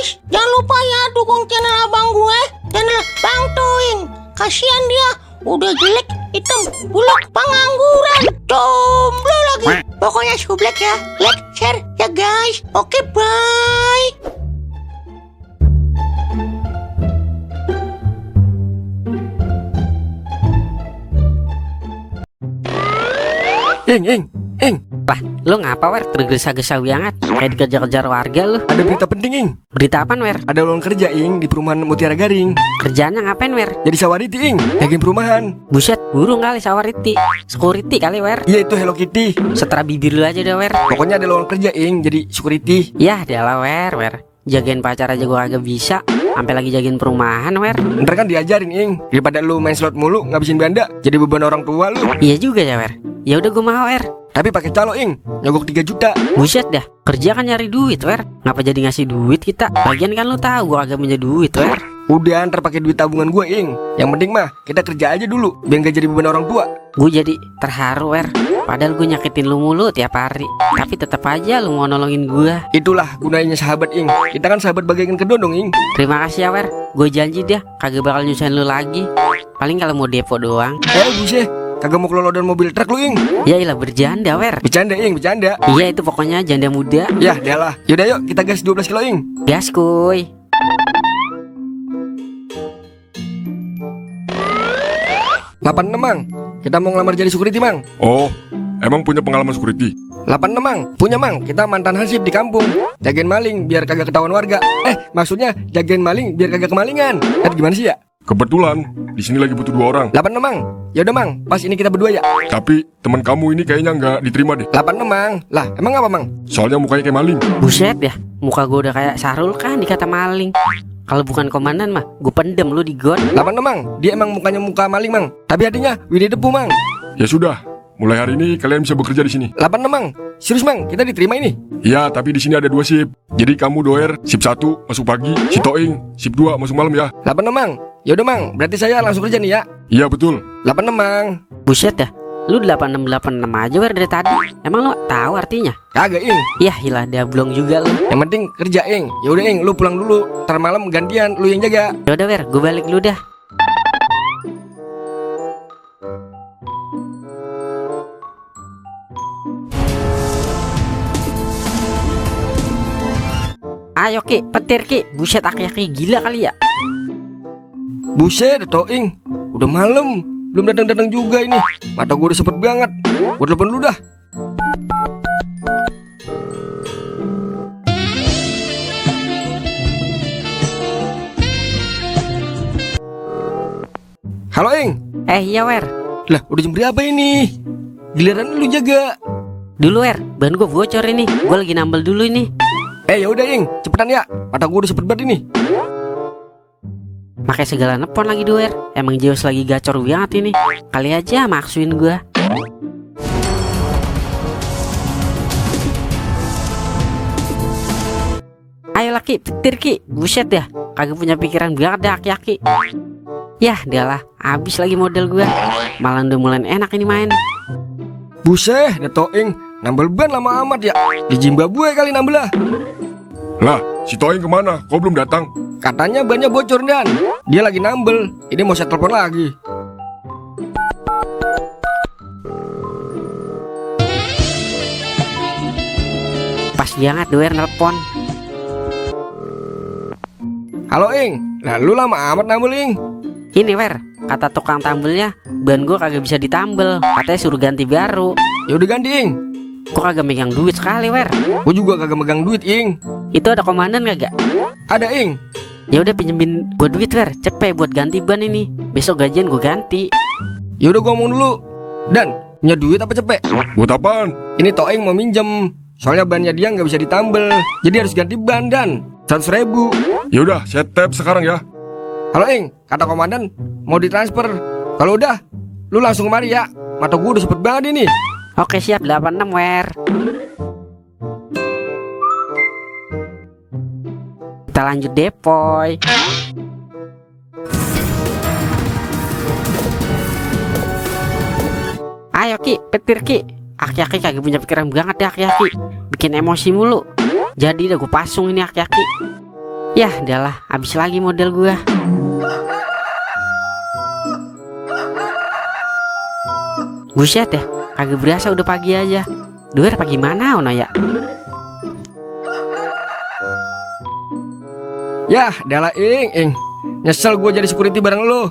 guys, jangan lupa ya dukung channel abang gue, channel Bang Toing. Kasihan dia, udah jelek, hitam, buluk, pengangguran, jomblo lagi. Pokoknya sublek ya, like, share ya guys. Oke, bye. Ing. Lah, lu ngapa wer tergesa-gesa banget? Kayak dikejar-kejar warga lu. Ada berita penting, Ing. Berita apaan wer? Ada lowongan kerja, Ing, di perumahan Mutiara Garing. Kerjaannya ngapain wer? Jadi sawariti, Ing, jagain perumahan. Buset, burung kali sawariti. Security kali wer. Iya, itu Hello Kitty. Setera bibir lu aja dah wer. Pokoknya ada lowongan kerja, Ing, jadi security. Yah, dialah wer. Jagain pacar aja gua kagak bisa, sampai lagi jagain perumahan wer. Ntar kan diajarin, Ing. Daripada lu main slot mulu ngabisin banda, jadi beban orang tua lu. Iya juga ya wer. Ya udah gua mau wer. Tapi pakai calo, Ing, nyogok 3 juta. Buset dah, kerja kan nyari duit wer. Ngapa jadi ngasih duit kita? Lagian kan lu tahu gua kagak punya duit wer. Udah, ntar pakai duit tabungan gue, Ing. Yang penting mah kita kerja aja dulu, biar gak jadi beban orang tua. Gue jadi terharu wer. Padahal gue nyakitin lu mulu tiap hari, tapi tetap aja lu mau nolongin gue. Itulah gunanya sahabat, Ing. Kita kan sahabat bagaikan kedondong, Ing. Terima kasih ya wer. Gue janji dah kagak bakal nyusahin lu lagi. Paling kalau mau depo doang. Buset, kagak mau kelolodan mobil truk lu, Ing. Ya ilah bercanda wer. Bercanda, Ing, bercanda. Iya itu pokoknya janda muda. Ya, dialah. Yaudah yuk, kita gas 12 kilo, Ing. Gas kuy. Lapan Mang, kita mau ngelamar jadi security, Mang. Oh, emang punya pengalaman security? 86 Mang, punya Mang. Kita mantan hansip di kampung. Jagain maling biar kagak ketahuan warga. Maksudnya jagain maling biar kagak kemalingan. Gimana sih ya? Kebetulan di sini lagi butuh 2 orang. 86 Mang. Yaudah Mang, pas ini kita berdua ya. Tapi teman kamu ini kayaknya nggak diterima deh. 86 Mang. Lah, emang apa, Mang? Soalnya mukanya kayak maling. Buset ya, muka gue udah kayak Sarul kan dikata maling. Kalau bukan komandan mah, gue pendem lu di gon. 86 Mang, dia emang mukanya muka maling, Mang. Tapi hatinya Winnie the Pooh, Mang. Ya sudah, mulai hari ini kalian bisa bekerja di sini. 86 Mang. Serius, Mang, kita diterima ini. Ya, tapi di sini ada 2 shift. Jadi kamu doer shift 1 masuk pagi, si Toing shift 2 masuk malam ya. 86 Mang. Yaudah, Mang, berarti saya langsung kerja nih ya. Iya betul. 86 Mang. Buset dah, lu 8686 aja wer dari tadi. Emang lu tahu artinya? Kagak, Ing. Yah hilah dablong juga lu. Yang penting kerja, Ing. Yaudah, Ing, lu pulang dulu. Ntar malam gantian lu yang jaga. Yaudah wer, gue balik dulu dah. Ayo Ki, petir Ki. Buset aki-aki gila kali ya. Buset, Toing. Udah malam, belum datang-datang juga ini. Mata gue udah sempet banget. Gue telepon dulu dah. Halo, Ing. Iya wer. Lah, udah jam berapa ini? Giliran lu jaga. Dulu wer, ban gue bocor ini. Gue lagi nambel dulu ini. Ya udah, Ing, cepetan ya. Mata gue udah sempet banget ini. Pakai segala nepon lagi duer. Emang Zeus lagi gacor banget ini. Kali aja maksuin gue. Ayo laki, petir Ki. Buset dah, kagak punya pikiran banget dah aki-aki. Yah, dialah, habis lagi model gue. Malah udah mulai enak ini main. Buset, Toing, nambel ban lama amat ya. Di Zimbabwe kali nambel lah. Lah, si Toing kemana? Kok belum datang? Katanya bannya bocor, Dan. Dia lagi nambel. Ini mau saya telepon lagi. Pas banget duer nelpon. Halo, Ing. Lah, lu lama amat nambel, Ing. Ini wer, kata tukang tambelnya, ban gue kagak bisa ditambel. Katanya suruh ganti baru. Ya udah ganti, Ing. Kok kagak megang duit sekali wer? Gue juga kagak megang duit, Ing. Itu ada komandan kagak? Ada, Ing. Ya udah pinjemin gue duit wer, cepet buat ganti ban ini. Besok gajian gue ganti. Ya udah, gue ngomong dulu. Dan, punya duit apa cepet? Buat apaan? Ini Toing mau minjem. Soalnya bannya dia nggak bisa ditambel. Jadi harus ganti ban, Dan. 100.000. Ya udah, saya tap sekarang ya. Halo, Ing. Kata komandan mau ditransfer. Kalau udah, lu langsung kemari ya. Mata gue udah sempet banget ini. Oke siap 86 wer. Kita lanjut depoy. Ayo Ki, petir Ki. Aki-aki kagak punya pikiran banget deh aki-aki. Bikin emosi mulu. Jadi dah gue pasung ini aki-aki. Yah, udahlah, habis lagi model gua. Buset ya, kagak berasa udah pagi aja. Doer pagi mana ono ya? Yah, adalah ing. Nyesel gue jadi security bareng lu.